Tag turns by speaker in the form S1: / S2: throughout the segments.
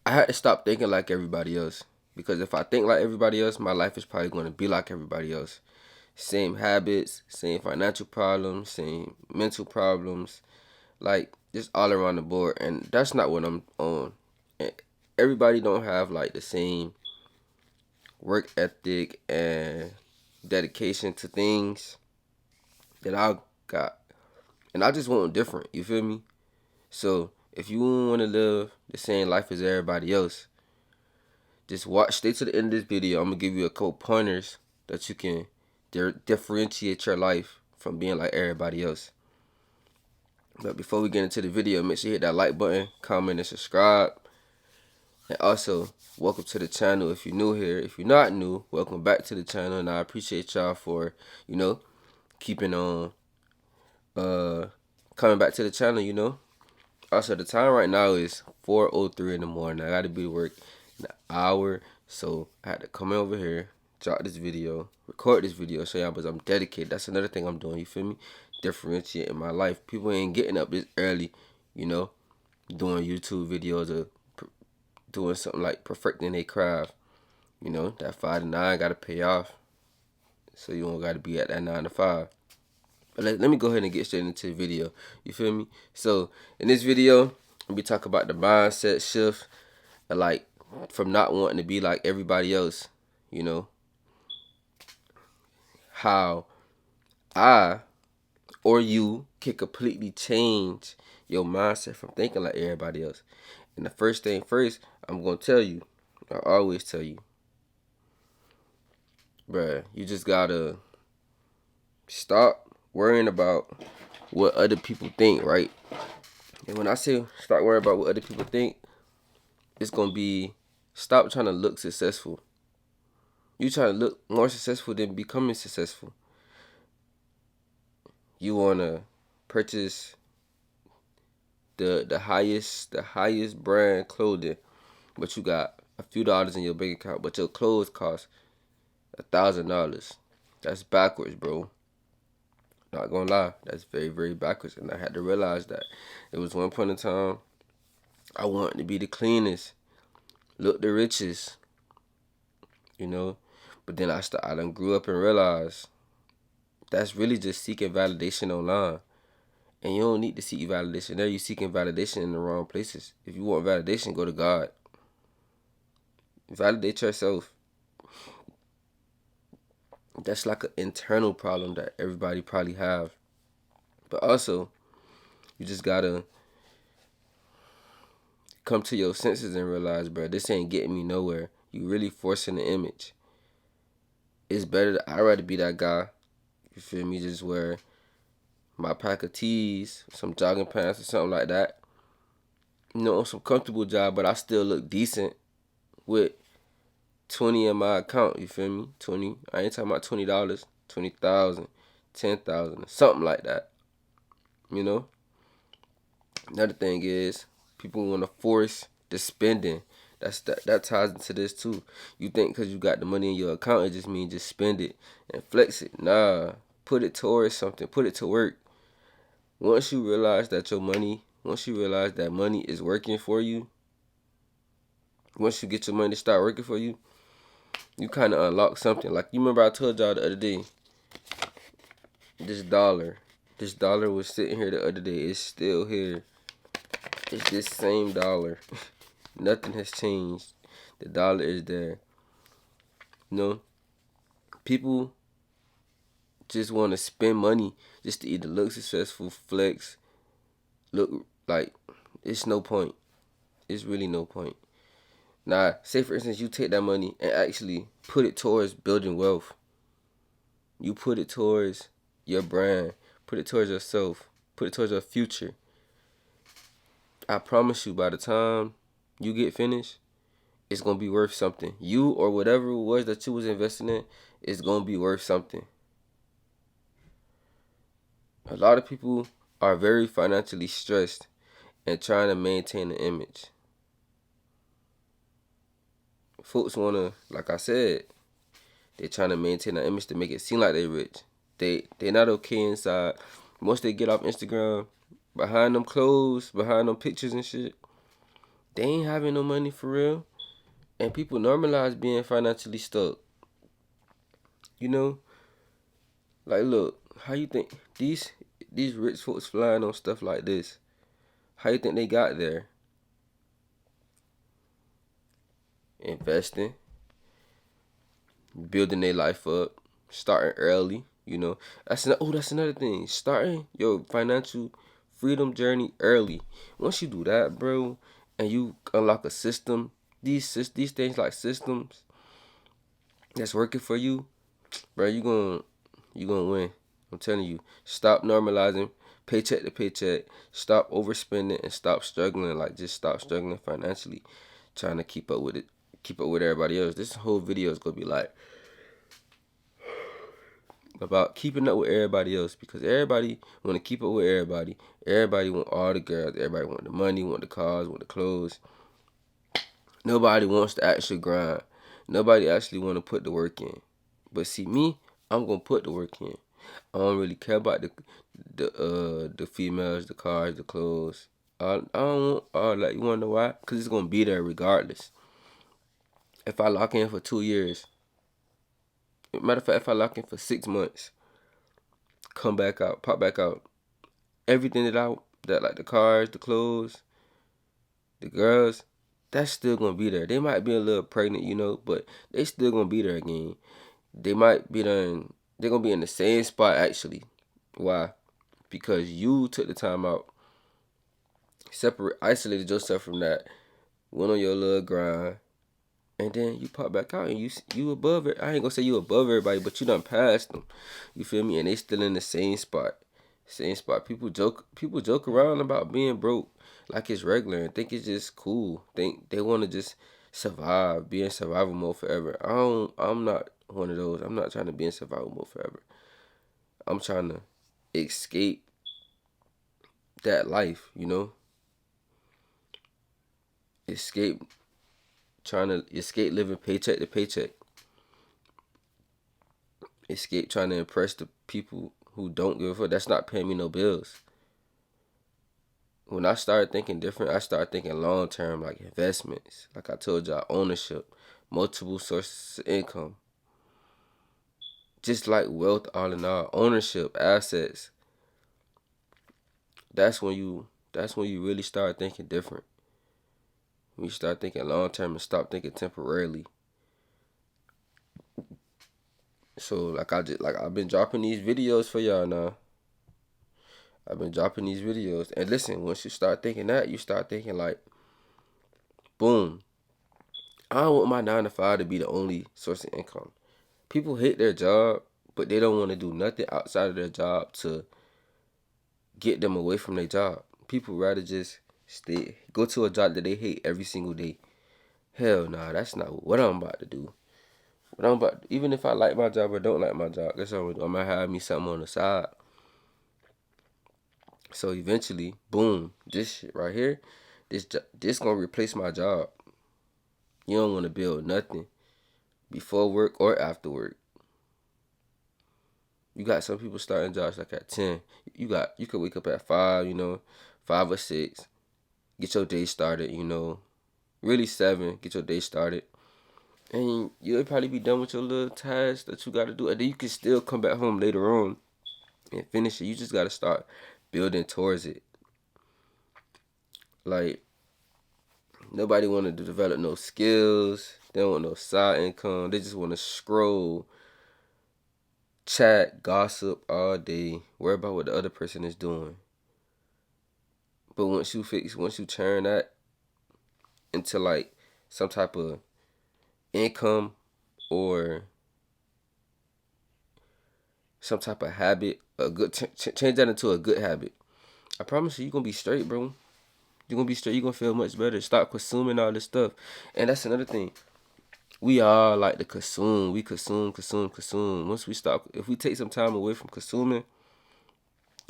S1: I had to stop thinking like everybody else. Because if I think like everybody else, my life is probably going to be like everybody else. Same habits, same financial problems, same mental problems, like just all around the board. And that's not what I'm on. And everybody don't have like the same work ethic and dedication to things that I got. And I just want different, you feel me? So if you want to live the same life as everybody else, just stay to the end of this video. I'm going to give you a couple pointers that you can differentiate your life from being like everybody else. But before we get into the video, make sure you hit that like button, comment, and subscribe. And also, welcome to the channel if you're new here. If you're not new, welcome back to the channel. And I appreciate y'all for, keeping on coming back to the channel. Also, the time right now is 4:03 in the morning. I got to be to work in an hour. So I had to come over here, drop this video, record this video, show y'all, but I'm dedicated. That's another thing I'm doing, you feel me? Differentiating my life. People ain't getting up this early, doing YouTube videos or doing something like perfecting their craft. That 5 to 9 got to pay off. So you don't got to be at that 9 to 5. But let me go ahead and get straight into the video. You feel me? So in this video, we talk about the mindset shift, like from not wanting to be like everybody else. How I or you can completely change your mindset from thinking like everybody else. And the first thing first, I'm gonna tell you. I always tell you, bruh, you just gotta stop worrying about what other people think, right? And when I say start worrying about what other people think, it's gonna be stop trying to look successful. You trying to look more successful than becoming successful. You wanna purchase the highest brand clothing, but you got a few dollars in your bank account, but your clothes cost $1,000. That's backwards, bro. Not gonna lie, that's very, very backwards. And I had to realize that. It was one point in time I wanted to be the cleanest, look the richest, But then I done grew up and realized that's really just seeking validation online. And you don't need to seek validation there. You're seeking validation in the wrong places. If you want validation, go to God. Validate yourself. That's like an internal problem that everybody probably have. But also, you just gotta come to your senses and realize, bro, this ain't getting me nowhere. You really forcing the image. It's better I'd rather be that guy, you feel me, just wear my pack of tees, some jogging pants or something like that. On some comfortable job, but I still look decent with 20 in my account, you feel me? 20. I ain't talking about $20, 20,000, 10,000, something like that. Another thing is people want to force the spending. That ties into this too. You think because you got the money in your account, it just means just spend it and flex it. Nah, put it towards something. Put it to work. Once you realize that money is working for you, once you get your money to start working for you, you kind of unlock something. Like, you remember I told y'all the other day, this dollar was sitting here the other day. It's still here. It's this same dollar. Nothing has changed. The dollar is there. People just want to spend money just to either look successful, flex, look like it's no point. It's really no point. Now, say for instance, you take that money and actually put it towards building wealth. You put it towards your brand. Put it towards yourself. Put it towards your future. I promise you, by the time you get finished, it's going to be worth something. You or whatever it was that you was investing in, it's going to be worth something. A lot of people are very financially stressed and trying to maintain an image. Folks want to, like I said, they're trying to maintain an image to make it seem like they're rich. They're not okay inside. Once they get off Instagram, behind them clothes, behind them pictures and shit, They ain't having no money for real. And people normalize being financially stuck. You know? Like, look, how you think these rich folks flying on stuff like this? How you think they got there? Investing, building their life up, starting early. That's another thing. Starting your financial freedom journey early. Once you do that, bro, and you unlock a system, these things like systems that's working for you, bro, you gonna win. I'm telling you. Stop normalizing paycheck to paycheck. Stop overspending and stop struggling. Like, just stop struggling financially, trying to keep up with it, keep up with everybody else. This whole video is gonna be like about keeping up with everybody else, because everybody want to keep up with everybody. Everybody want all the girls. Everybody want the money, want the cars, want the clothes. Nobody wants to actually grind. Nobody actually want to put the work in. But see me, I'm gonna put the work in. I don't really care about the females, the cars, the clothes. I don't want all that. You wanna know why? Cause it's gonna be there regardless. If I lock in for 2 years, matter of fact, if I lock in for 6 months, come back out, pop back out, everything that like the cars, the clothes, the girls, that's still gonna be there. They might be a little pregnant, but they still gonna be there again. They might be done. They're gonna be in the same spot actually. Why? Because you took the time out, isolated yourself from that, went on your little grind, and then you pop back out and you above it. I ain't gonna say you above everybody, but you done passed them. You feel me? And they still in the same spot. Same spot. People joke around about being broke like it's regular and think it's just cool. Think they wanna just survive, be in survival mode forever. I'm not one of those. I'm not trying to be in survival mode forever. I'm trying to escape that life, Escape trying to escape living paycheck to paycheck. Escape trying to impress the people who don't give a fuck. That's not paying me no bills. When I started thinking different, I started thinking long term, like investments. Like I told y'all, ownership, multiple sources of income. Just like wealth, all in all, ownership, assets. That's when you really start thinking different. When you start thinking long term and stop thinking temporarily. So I've been dropping these videos for y'all now. I've been dropping these videos. And listen, once you start thinking that, you start thinking like, boom. I don't want my 9 to 5 to be the only source of income. People hate their job, but they don't want to do nothing outside of their job to get them away from their job. People rather just go to a job that they hate every single day. Hell nah, that's not what I'm about to do. Even if I like my job or don't like my job, that's what I'm gonna do. I'm gonna have me something on the side. So eventually, boom, this shit right here, this gonna replace my job. You don't want to build nothing before work or after work. You got some people starting jobs like at 10. You could wake up at 5, 5 or 6, get your day started, really 7, get your day started. And you'll probably be done with your little tasks that you got to do. And then you can still come back home later on and finish it. You just got to start building towards it. Like, nobody want to develop no skills. They don't want no side income. They just want to scroll, chat, gossip all day. Worry about what the other person is doing. But once you turn that into like some type of income or some type of habit, change that into a good habit. I promise you're gonna be straight, bro. You're gonna be straight. You're gonna feel much better. Stop consuming all this stuff. And that's another thing. We all like to consume. We consume. Once we stop, if we take some time away from consuming,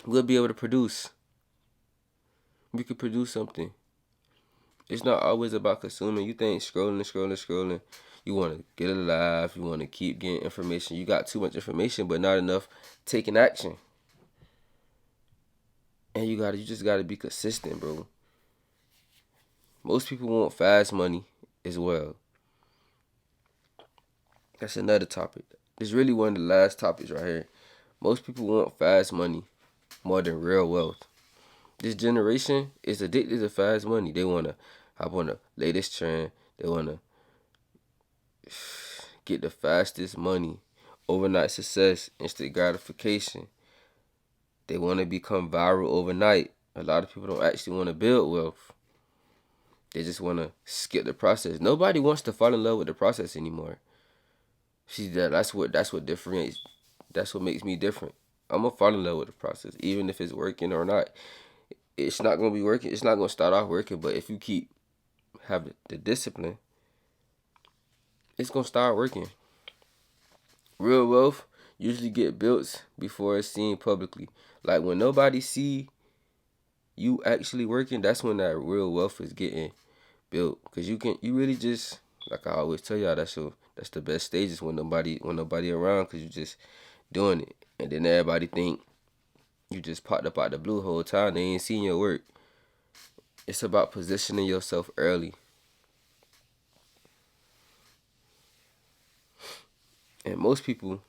S1: we'll be able to produce. We could produce something. It's not always about consuming. You think scrolling. You want to get alive. You want to keep getting information. You got too much information, but not enough taking action. And you just gotta be consistent, bro. Most people want fast money as well. That's another topic. It's really one of the last topics right here. Most people want fast money more than real wealth. This generation is addicted to fast money. They want to hop on the latest trend. They want to get the fastest money, overnight success, instant gratification. They want to become viral overnight. A lot of people don't actually want to build wealth. They just want to skip the process. Nobody wants to fall in love with the process anymore. See, that's what differentiates. That's what makes me different. I'm gonna fall in love with the process, even if it's working or not. It's not gonna be working. It's not gonna start off working, but if you keep have the discipline, it's gonna start working. Real wealth usually get built before it's seen publicly. Like when nobody see you actually working, that's when that real wealth is getting built. Cause you really just, like I always tell y'all, that's the best stages when nobody around, cause you just doing it, and then everybody think you just popped up out the blue whole time. They ain't seen your work. It's about positioning yourself early. And most people,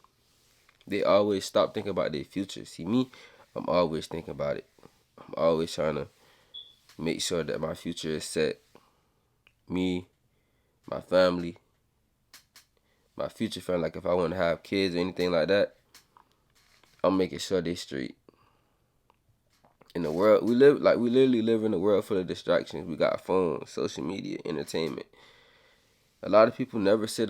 S1: they always stop thinking about their future. See me, I'm always thinking about it. I'm always trying to make sure that my future is set. Me, my family, my future family. Like if I want to have kids or anything like that, I'm making sure they straight. In the world, we literally live in a world full of distractions. We got phones, social media, entertainment. A lot of people never sit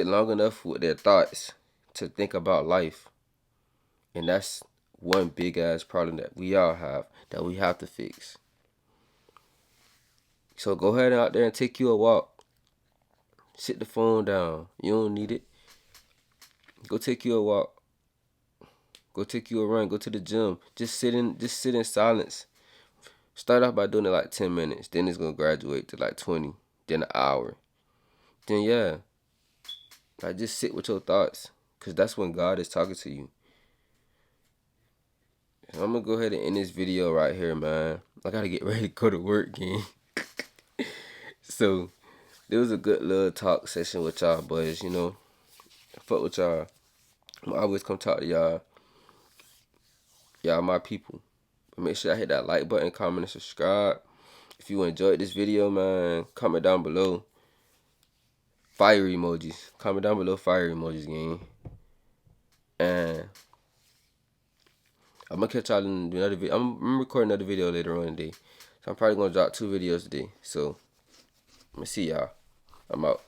S1: long enough with their thoughts to think about life. And that's one big ass problem that we all have, that we have to fix. So go ahead out there and take you a walk. Sit the phone down. You don't need it. Go take you a walk. Go take you a run. Go to the gym. Just sit in silence. Start off by doing it like 10 minutes. Then it's gonna graduate to like 20. Then an hour. Then yeah. Like just sit with your thoughts. Cause that's when God is talking to you. So I'm gonna go ahead and end this video right here, man. I gotta get ready to go to work, gang. So it was a good little talk session with y'all boys, you know. Fuck with y'all. I always come talk to y'all. Y'all my people. But make sure I hit that like button, comment, and subscribe. If you enjoyed this video, man, comment down below. Fire emojis. Comment down below fire emojis, gang. And I'm gonna catch y'all in another video. I'm recording another video later on today. So I'm probably gonna drop 2 videos today. So I'm gonna see y'all. I'm out.